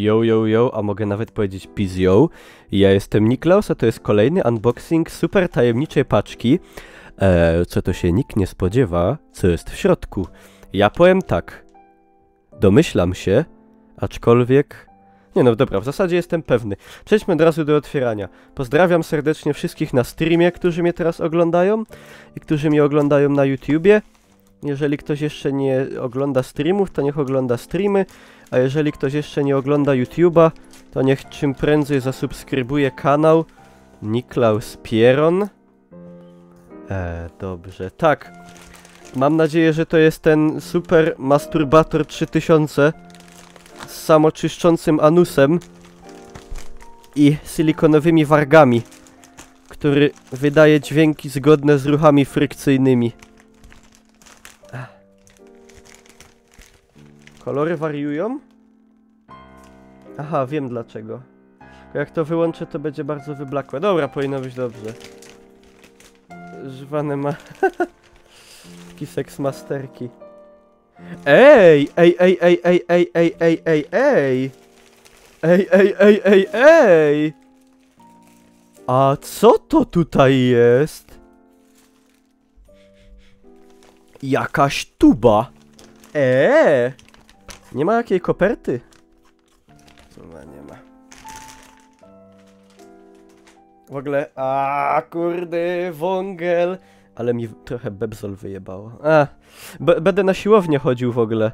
Yo, a mogę nawet powiedzieć Pizyo. Ja jestem Niklaus, a to jest kolejny unboxing super tajemniczej paczki. Co to się nikt nie spodziewa, co jest w środku. Ja powiem tak. Domyślam się, aczkolwiek... Nie no, dobra, w zasadzie jestem pewny. Przejdźmy od razu do otwierania. Pozdrawiam serdecznie wszystkich na streamie, którzy mnie teraz oglądają i którzy mnie oglądają na YouTubie. Jeżeli ktoś jeszcze nie ogląda streamów, to niech ogląda streamy, a jeżeli ktoś jeszcze nie ogląda YouTuba, to niech czym prędzej zasubskrybuje kanał Niklaus Pieron. Dobrze, tak. Mam nadzieję, że to jest ten super masturbator 3000 z samoczyszczącym anusem i silikonowymi wargami, który wydaje dźwięki zgodne z ruchami frykcyjnymi. Kolory wariują? Aha, wiem dlaczego. Jak to wyłączę, to będzie bardzo wyblakłe. Dobra, powinno być dobrze. Żwane ma... Taki seks masterki. Ej! A co to tutaj jest? Jakaś tuba. Nie ma jakiej koperty? Chyba nie ma. W ogóle... kurde, wągel. Ale mi trochę bebzol wyjebało. Będę na siłownię chodził w ogóle.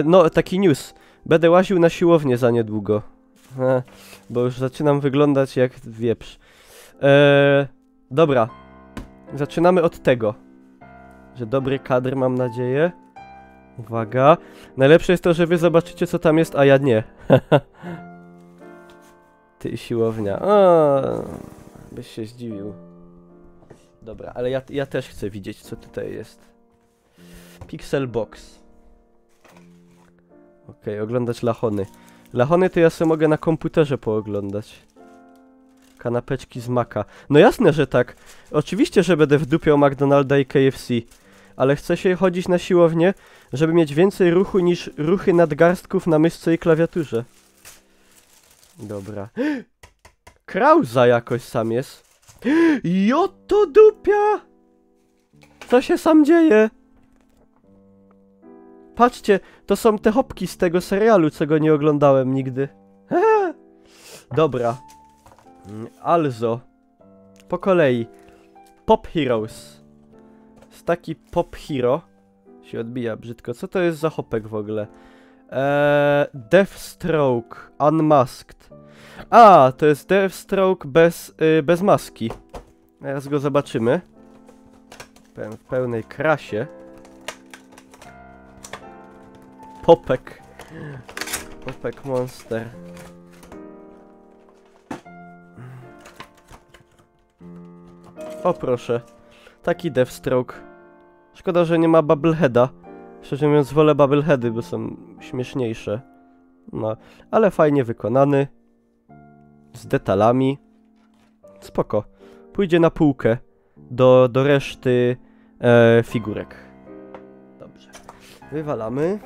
No, taki news. Będę łaził na siłownię za niedługo. Bo już zaczynam wyglądać jak wieprz. Dobra. Zaczynamy od tego. Że dobry kadr, mam nadzieję. Uwaga. Najlepsze jest to, że wy zobaczycie, co tam jest, a ja nie. Ty siłownia. Byś się zdziwił. Dobra, ale ja też chcę widzieć, co tutaj jest. Pixel Box. Okej, oglądać lachony. Lachony to ja sobie mogę na komputerze pooglądać. Kanapeczki z Maka. No jasne, że tak. Oczywiście, że będę wdupiał McDonalda i KFC. Ale chcę się chodzić na siłownię, żeby mieć więcej ruchu niż ruchy nadgarstków na myszce i klawiaturze. Dobra. Krauza jakoś sam jest. Joto dupia! Co się sam dzieje? Patrzcie, to są te hopki z tego serialu, czego nie oglądałem nigdy. Dobra. Also. Po kolei. Pop Heroes. Jest taki Pop Hero. Się odbija brzydko. Co to jest za hopek w ogóle? Deathstroke Unmasked. To jest Deathstroke bez maski. Teraz go zobaczymy. W pełnej krasie. Popek. Popek Monster. O proszę. Taki Deathstroke. Szkoda, że nie ma Bubbleheada. Szczerze mówiąc, wolę Bubbleheady, bo są śmieszniejsze. No, ale fajnie wykonany. Z detalami. Spoko. Pójdzie na półkę. Do reszty figurek. Dobrze. Wywalamy.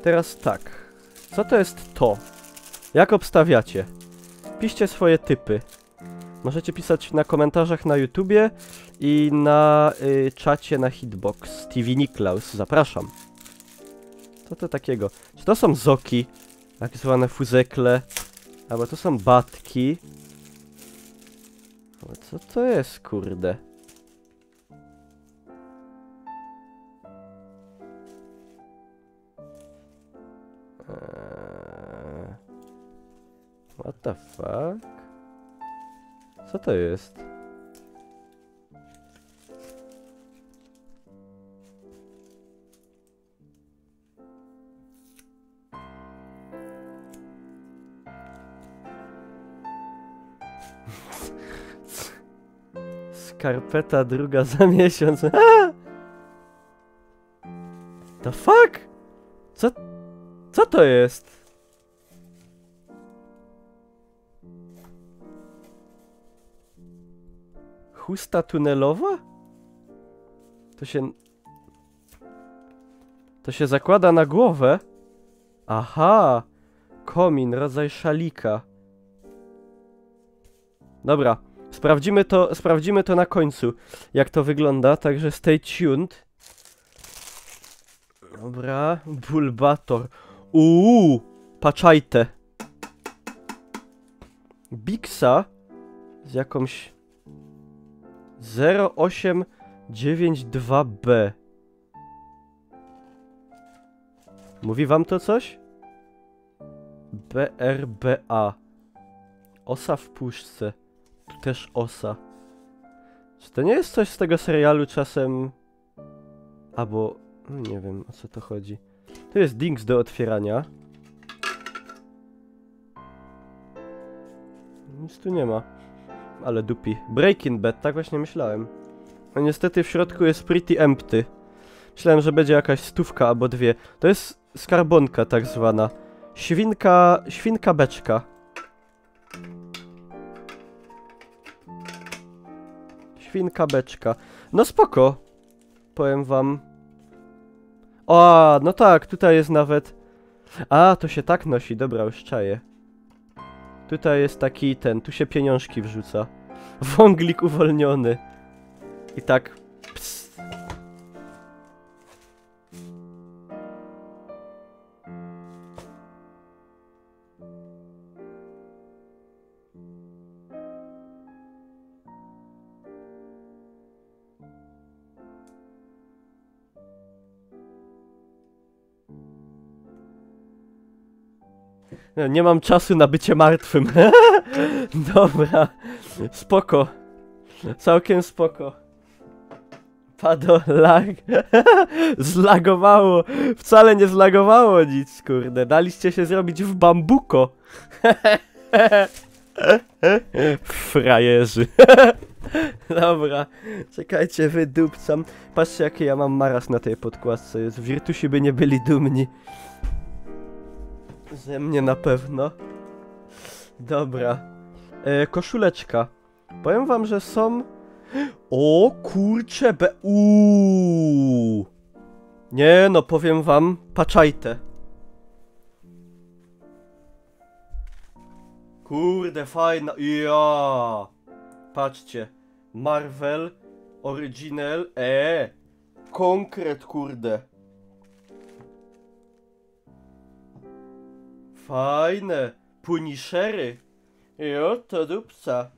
Teraz tak. Co to jest to? Jak obstawiacie? Piszcie swoje typy. Możecie pisać na komentarzach na YouTubie i na czacie na Hitbox. TV Niklaus. Zapraszam. Co to takiego? Czy to są zoki? Tak zwane fuzekle. Albo to są batki. Ale co to jest, kurde? What the fuck? Co to jest? Skarpeta druga za miesiąc. The fuck? Co to jest? Chusta tunelowa? To się zakłada na głowę? Aha! Komin, rodzaj szalika. Dobra, sprawdzimy to na końcu, jak to wygląda, także stay tuned. Dobra, bulbator. Paczajte. Bixa z jakąś 0892B. Mówi wam to coś? BRBA. Osa w puszce. Tu też osa. Czy to nie jest coś z tego serialu czasem? Albo... nie wiem, o co to chodzi. To jest dings do otwierania. Nic tu nie ma. Ale dupi. Breaking Bad, tak właśnie myślałem. No niestety w środku jest pretty empty. Myślałem, że będzie jakaś 100 albo 2. To jest skarbonka tak zwana. Świnka beczka. Świnka beczka. No spoko. Powiem wam. O, no tak, tutaj jest nawet... A, to się tak nosi, dobra, już czaję. Tutaj jest taki tu się pieniążki wrzuca. Wąglik uwolniony. I tak... Psst. Nie mam czasu na bycie martwym. Dobra. Spoko. Całkiem spoko. Lag. Zlagowało. Wcale nie zlagowało nic, kurde. Daliście się zrobić w bambuko. Frajerzy. Dobra. Czekajcie, wydupcam. Patrzcie, jaki ja mam maraz na tej podkładce. Jest. Wirtusi by nie byli dumni. Ze mnie na pewno. Dobra. Koszuleczka. Powiem wam, że są... O kurcze Nie no, powiem wam, paczajte. Kurde, fajna. Ja. Patrzcie. Marvel Original. Konkret, kurde. Fajne. Punishery. Jo, to dupca.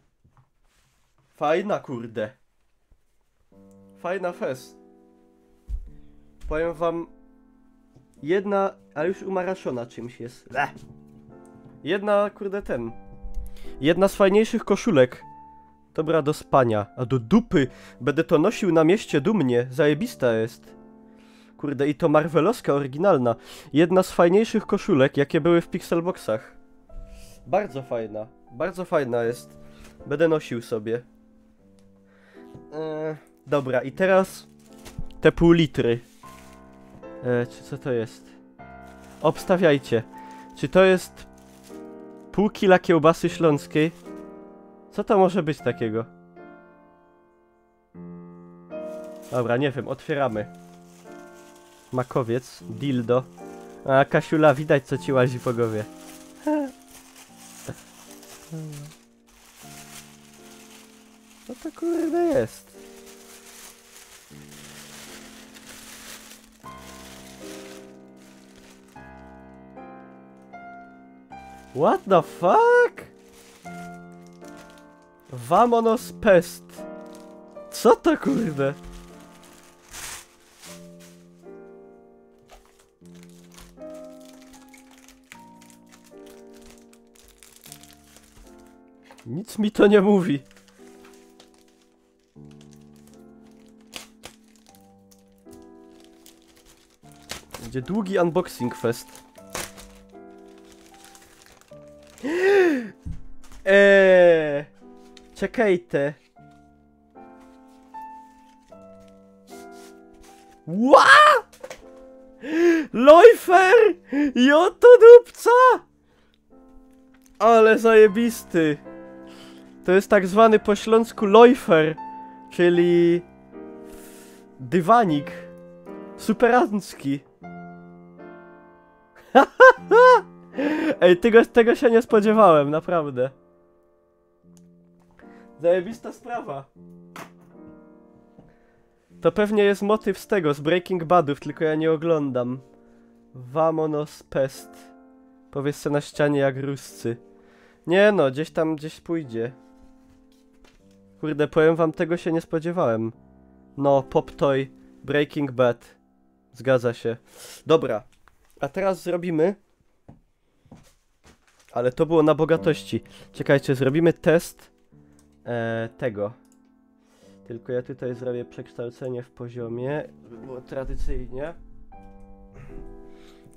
Fajna, kurde. Fajna fest. Powiem wam... Jedna, ale już umaraszona czymś jest. Jedna, kurde, jedna z fajniejszych koszulek. Dobra, do spania. A do dupy. Będę to nosił na mieście dumnie. Zajebista jest. Kurde, i to marvelowska, oryginalna. Jedna z fajniejszych koszulek, jakie były w Pixelboxach. Bardzo fajna. Bardzo fajna jest. Będę nosił sobie. Dobra, i teraz te pół litry. Czy co to jest? Obstawiajcie. Czy to jest pół kila kiełbasy śląskiej? Co to może być takiego? Dobra, nie wiem, otwieramy. Makowiec, dildo. A, Kasiula, widać, co ci łazi po głowie. Co to kurde jest? What the fuck? Vamonos pest. Co to kurde? Nic mi to nie mówi. Będzie długi unboxing fest. Czekajcie. Ła! Lojfer! Jo to dupca! Ale zajebisty. To jest tak zwany po śląsku lojfer, czyli dywanik superancki. Ej, tego się nie spodziewałem, naprawdę. Zajebista sprawa. To pewnie jest motyw z tego, z Breaking Badów, tylko ja nie oglądam. Vamonos pest. Powiedz se na ścianie jak Ruscy. Nie no, gdzieś pójdzie. Kurde, powiem wam, tego się nie spodziewałem. No, Pop Toy, Breaking Bad. Zgadza się. Dobra, a teraz zrobimy... Ale to było na bogatości. Czekajcie, zrobimy test tego. Tylko ja tutaj zrobię przekształcenie w poziomie. Było tradycyjnie.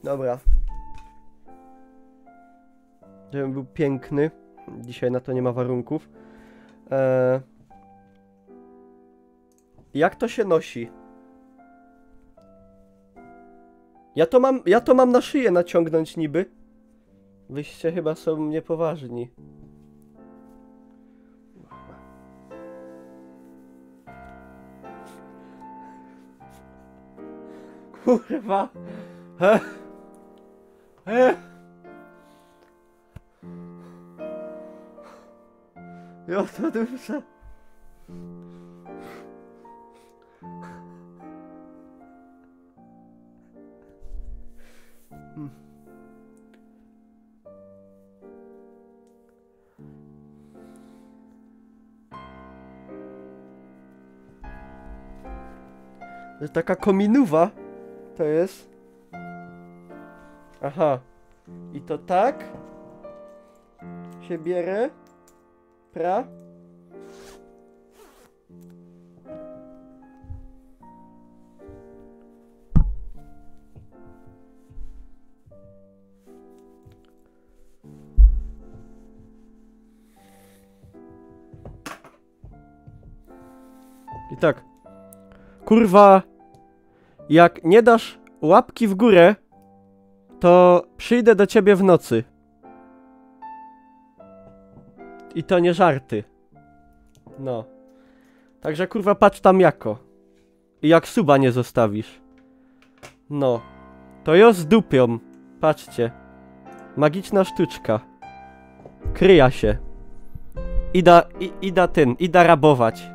Dobra. Żebym był piękny. Dzisiaj na to nie ma warunków. Jak to się nosi? Ja to mam na szyję naciągnąć niby. Wyście chyba są niepoważni. Kurwa. Ja to dusza. Taka kominuwa to jest. Aha. I to tak się bierze. Pra. I tak. Kurwa, jak nie dasz łapki w górę, to przyjdę do ciebie w nocy. I to nie żarty. No. Także kurwa patrz tam jako. I jak suba nie zostawisz. No. To jo z dupią. Patrzcie. Magiczna sztuczka. Kryja się. Ida rabować.